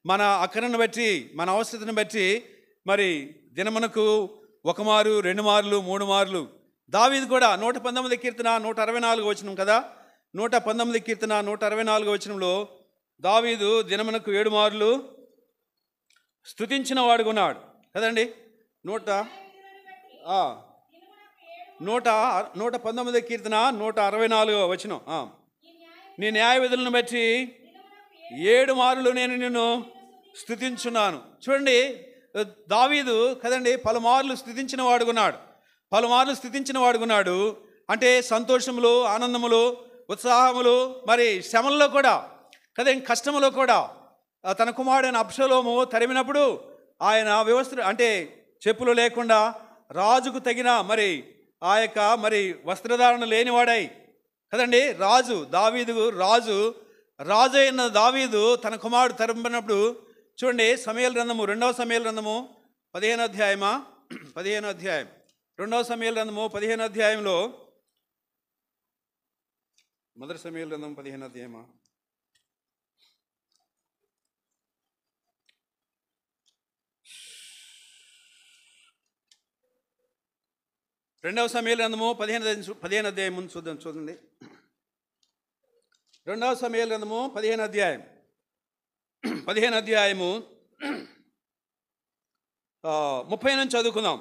మన అక్కరను బట్టి, మన అవసరతను బట్టి మరి దినమునకు 1 మారు 2 మార్లు 3 మార్లు. దావీదు కూడా 119 కీర్తన 164 వచనం కదా, 119 కీర్తన 164 వచనంలో దావీదు దినమునకు 7 మార్లు స్తుతించిన వాడుకున్నాడు కదండి. 119 కీర్తన 164 వచనం, నీ న్యాయ విధులను బట్టి 7 మార్లు నేను నిన్ను స్తుతించున్నాను. చూడండి, దావీదు కదండి పలుమార్లు స్తుతించిన వాడుకున్నాడు. అంటే సంతోషములు, ఆనందములు, ఉత్సాహములు, మరి శ్రమల్లో కూడా కదండి, కష్టములో కూడా తన కుమారుడైన అబ్షలోము తరిమినప్పుడు ఆయన వ్యవస్థ అంటే చెప్పులు లేకుండా రాజుకు తగిన మరి ఆ యొక్క మరి వస్త్రధారణ లేనివాడై కదండి రాజు అయిన దావీదు తన కుమారుడు తరిమినప్పుడు చూడండి, సమూయేలు గ్రంథము 2వ సమూయేలు గ్రంథము 15వ అధ్యాయం 2వ సమూయేలు గ్రంథము 15వ అధ్యాయంలో, మొదటి సమూయేలు గ్రంథం 15వ అధ్యాయమా, రెండవ సమూయేలు గ్రంథము 15వ అధ్యాయం ముందు చూడండి. 2వ సమూయేలు గ్రంథము 15వ అధ్యాయము 30 నుంచి చదువుకుందాం.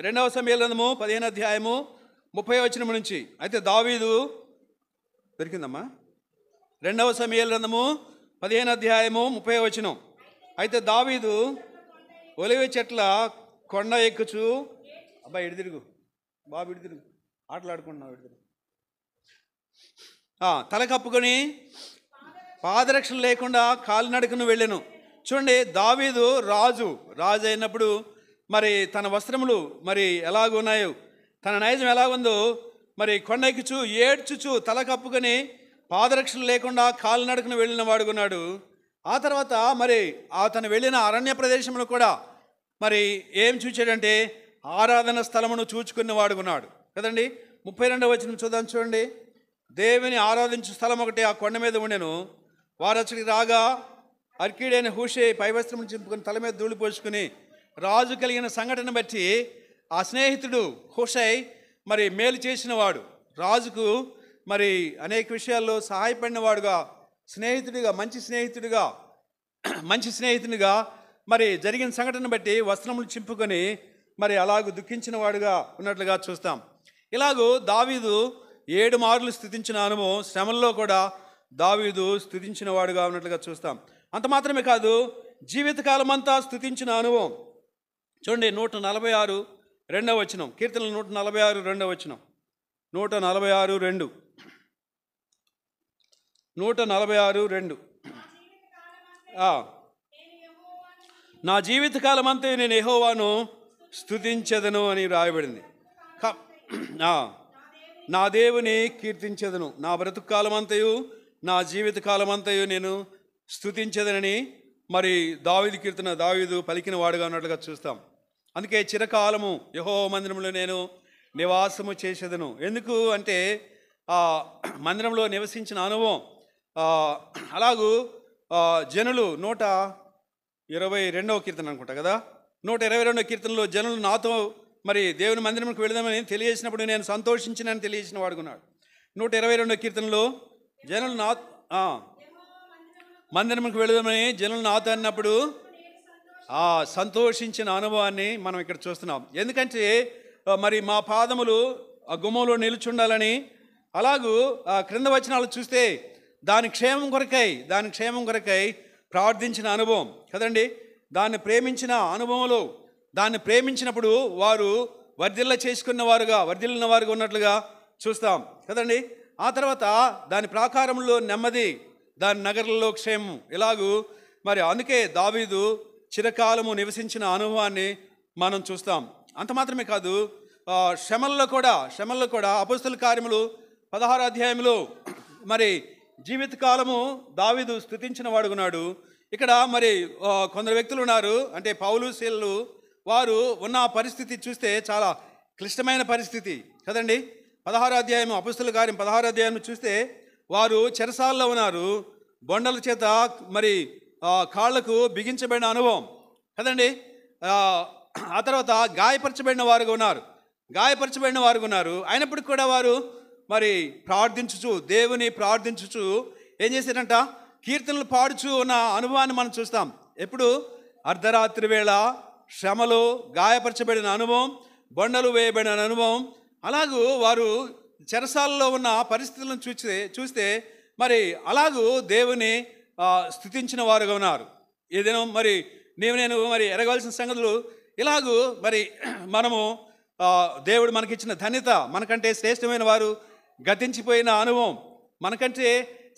2వ సమూయేలు గ్రంథము 15వ అధ్యాయము 30వ వచనం నుంచి. అయితే దావీదు దొరికిందమ్మా. 2వ సమూయేలు గ్రంథము 15వ అధ్యాయము 30వ వచనం. అయితే దావీదు ఒలివ చెట్ల కొండ ఎక్కుచు, అబ్బాయి ఇడిదిరుగు బాబు, ఇడిదిరుగు ఆటలాడుకుంటున్నావు, ఇడిదిరుగు, తల కప్పుకొని పాదరక్షణ లేకుండా కాలినడకను వెళ్ళాను. చూడండి, దావీదు రాజు అయినప్పుడు మరి తన వస్త్రములు మరి ఎలాగున్నాయో, తన నైజం ఎలాగుందో మరి కొండెక్కుచు ఏడ్చుచు తల కప్పుకొని పాదరక్షణ లేకుండా కాలినడకను వెళ్ళిన వాడుకున్నాడు. ఆ తర్వాత మరి అతను వెళ్ళిన అరణ్య ప్రదేశంలో కూడా మరి ఏం చూచాడంటే ఆరాధన స్థలమును చూచుకున్నవాడుకున్నాడు కదండి. 32వ వచనం చూద్దాం చూడండి. దేవుని ఆరాధించు స్థలం ఒకటి ఆ కొండ మీద ఉండెను. వారు అక్కడికి రాగా అర్కీడైన హూషే పైవస్త్రం చింపుకొని తల మీద ధూళి పోసుకుని రాజు కలిగిన సంఘటన బట్టి ఆ స్నేహితుడు హూషై మరి మేలు చేసినవాడు, రాజుకు మరి అనేక విషయాల్లో సహాయపడినవాడుగా, స్నేహితుడిగా, మంచి స్నేహితునిగా మరి జరిగిన సంఘటన బట్టి వస్త్రములు చింపుకొని మరి అలాగూ దుఃఖించిన వాడుగా ఉన్నట్లుగా చూస్తాం. ఇలాగూ దావీదు 7 మార్లు స్తుతించిన అనుభవం, శ్రమల్లో కూడా దావీదు స్తుతించిన వాడుగా ఉన్నట్లుగా చూస్తాం. అంత మాత్రమే కాదు, జీవితకాలం అంతా స్తుతించిన అనుభవం. చూడండి 146 2వ వచనం, కీర్తనలు 146 2వ వచనం, 146 2. నా జీవితకాలం అంతా నేను యెహోవాను స్తుతించెదను అని రాయబడింది. నా దేవుని కీర్తించెదను, నా బ్రతుకు కాలమంతయు నా జీవిత కాలమంతయు నేను స్తుతించెదనని మరి దావీదు పలికిన వాడుగా ఉన్నట్లుగా చూస్తాం. అందుకే చిరకాలము యెహోవా మందిరంలో నేను నివాసము చేసేదను. ఎందుకు అంటే మందిరంలో నివసించిన అనుభవం. అలాగూ జనులు 122వ కీర్తన అనుకుంటా కదా, 122వ కీర్తనలో జనులు నాతో మరి దేవుని మందిరంకి వెళదామని తెలియజేసినప్పుడు నేను సంతోషించినని తెలియజేసిన వాడుకున్నాడు. 122వ కీర్తనలో జనులు మందిరంకి వెళదామని జనులు నాతో అన్నప్పుడు సంతోషించిన అనుభవాన్ని మనం ఇక్కడ చూస్తున్నాం. ఎందుకంటే మరి మా పాదములు ఆ గుమ్మంలో నిలుచుండాలని, అలాగూ క్రింద వచనాలు చూస్తే దాని క్షేమం కొరకై ప్రార్థించిన అనుభవం కదండి. దాన్ని ప్రేమించిన అనుభవంలో, దాన్ని ప్రేమించినప్పుడు వారు వర్ధిల్లిన వారుగా ఉన్నట్లుగా చూస్తాం కదండి. ఆ తర్వాత దాని ప్రాకారంలో నెమ్మది, దాని నగరంలో క్షేమం. ఇలాగూ మరి అందుకే దావీదు చిరకాలము నివసించిన అనుభవాన్ని మనం చూస్తాం. అంత మాత్రమే కాదు, శ్రమల్లో కూడా అపొస్తలుల కార్యములు 16వ అధ్యాయంలో మరి జీవితకాలము దావీదు స్తుతించిన వాడుకున్నాడు. ఇక్కడ మరి కొందరు వ్యక్తులు ఉన్నారు, అంటే పౌలు శీలలు, వారు ఉన్న పరిస్థితి చూస్తే చాలా క్లిష్టమైన పరిస్థితి కదండి. 16వ అధ్యాయం అపొస్తలుల కార్యం 16వ అధ్యాయం చూస్తే వారు చెరసాల్లో ఉన్నారు, బొండల చేత మరి కాళ్లకు బిగించబడిన అనుభవం కదండి. ఆ తర్వాత గాయపరచబడిన వారుగా ఉన్నారు. అయినప్పటికీ కూడా వారు మరి దేవుని ప్రార్థించుచు ఏం చేశారంట, కీర్తనలు పాడుచు ఉన్న అనుభవాన్ని మనం చూస్తాం. ఎప్పుడు అర్ధరాత్రి వేళ శ్రమలో గాయపరచబడిన అనుభవం, బొండలు వేయబడిన అనుభవం. అలాగూ వారు చెరసాలలో ఉన్న పరిస్థితులను చూస్తే మరి అలాగూ దేవుని స్తుతించిన వారుగా ఉన్నారు. ఏదైనా మరి నేను మరి ఎరగవలసిన సంగతులు ఇలాగూ మరి మనము దేవుడు మనకిచ్చిన ధన్యత, మనకంటే శ్రేష్టమైన వారు గతించిపోయిన అనుభవం, మనకంటే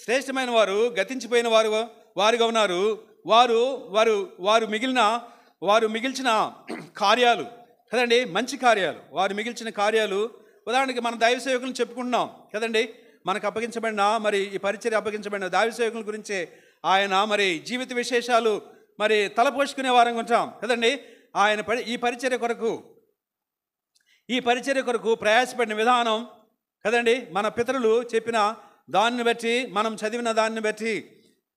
శ్రేష్టమైన వారు గతించిపోయిన వారుగా ఉన్నారు. వారు మిగిల్చిన కార్యాలు కదండి, మంచి కార్యాలు, వారు మిగిల్చిన కార్యాలు. ఉదాహరణకి మన దైవ సేవకులను చెప్పుకుంటున్నాం కదండి. మనకు అప్పగించబడిన మరి ఈ పరిచర్య అప్పగించబడిన దైవ సేవకుల గురించి ఆయన మరి జీవిత విశేషాలు మరి తలపోసుకునే వారంగా ఉంటాం కదండి. ఆయన ఈ పరిచర్య కొరకు ప్రయాసపడిన విధానం కదండి, మన పితరులు చెప్పిన దాన్ని బట్టి, మనం చదివిన దాన్ని బట్టి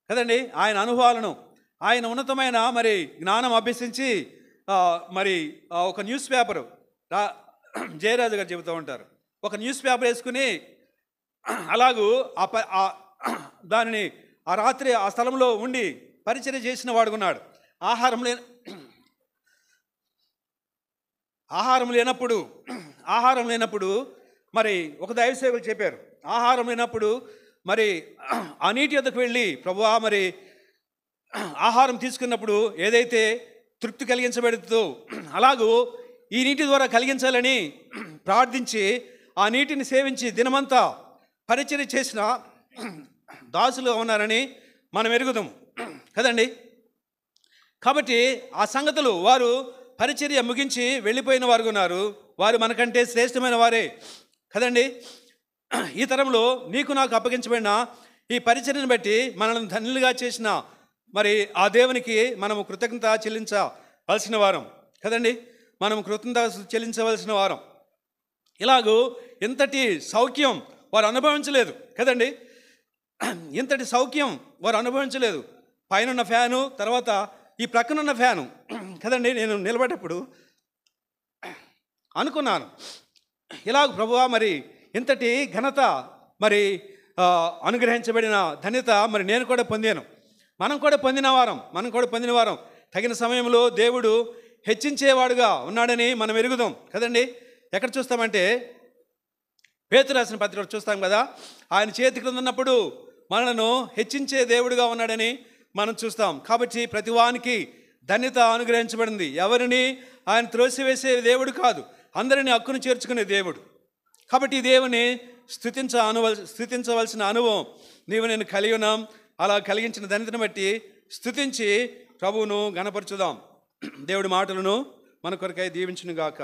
కదండి, ఆయన అనుభవాలను, ఆయన ఉన్నతమైన మరి జ్ఞానం అభ్యసించి మరి ఒక న్యూస్ పేపరు జయరాజు గారు చెబుతూ ఉంటారు, ఒక న్యూస్ పేపర్ వేసుకుని అలాగూ దానిని ఆ రాత్రి ఆ స్థలంలో ఉండి పరిచర్య చేసిన వాడుకున్నాడు. ఆహారం లేనప్పుడు మరి ఒక దైవ సేవకులు చెప్పారు, ఆహారం లేనప్పుడు మరి ఆ నీటి వద్దకు వెళ్ళి, ప్రభువా మరి ఆహారం తీసుకున్నప్పుడు ఏదైతే తృప్తి కలిగించబడుతుందో అలాగూ ఈ నీటి ద్వారా కలిగించాలని ప్రార్థించి ఆ నీటిని సేవించి దినమంతా పరిచర్య చేసిన దాసులు ఉన్నారని మనం ఎరుగుదాం కదండి. కాబట్టి ఆ సంగతులు, వారు పరిచర్య ముగించి వెళ్ళిపోయిన వారు ఉన్నారు, వారు మనకంటే శ్రేష్టమైన వారే కదండి. ఈ తరంలో నీకు నాకు అప్పగించబడిన ఈ పరిచర్యను బట్టి మనల్ని ధన్యులుగా చేసిన మరి ఆ దేవునికి మనము కృతజ్ఞత చెల్లించవలసిన వారం కదండి. మనం కృతజ్ఞతాస్తుతులు చెల్లించవలసిన వారం. ఇలాగూ ఇంతటి సౌఖ్యం వారు అనుభవించలేదు కదండి. ఇంతటి సౌఖ్యం వారు అనుభవించలేదు. పైన ఫ్యాను, తర్వాత ఈ ప్రక్కనున్న ఫ్యాను కదండి. నేను నిలబడేటప్పుడు అనుకున్నాను, ఇలాగ ప్రభువా మరి ఇంతటి ఘనత మరి అనుగ్రహించబడిన ధన్యత మరి నేను కూడా పొందాను, మనం కూడా పొందిన వారం. తగిన సమయంలో దేవుడు హెచ్చించేవాడుగా ఉన్నాడని మనం ఎరుగుదాం కదండి. ఎక్కడ చూస్తామంటే పేతురు రాసిన పత్రికలో చూస్తాం కదా, ఆయన చేతి క్రింద ఉన్నప్పుడు మనలను హెచ్చించే దేవుడుగా ఉన్నాడని మనం చూస్తాం. కాబట్టి ప్రతివానికి ధన్యత అనుగ్రహించబడింది. ఎవరిని ఆయన త్రోసివేసే దేవుడు కాదు, అందరినీ హక్కును చేర్చుకునే దేవుడు. కాబట్టి ఈ దేవుని స్తుతించవలసిన అనుభవం నీవు నేను కలిగి ఉన్నాం. అలా కలిగించిన ధన్యతను బట్టి స్తుతించి ప్రభువును ఘనపరచుదాం. దేవుడి మాటలను మన కొరకై దీవించును గాక.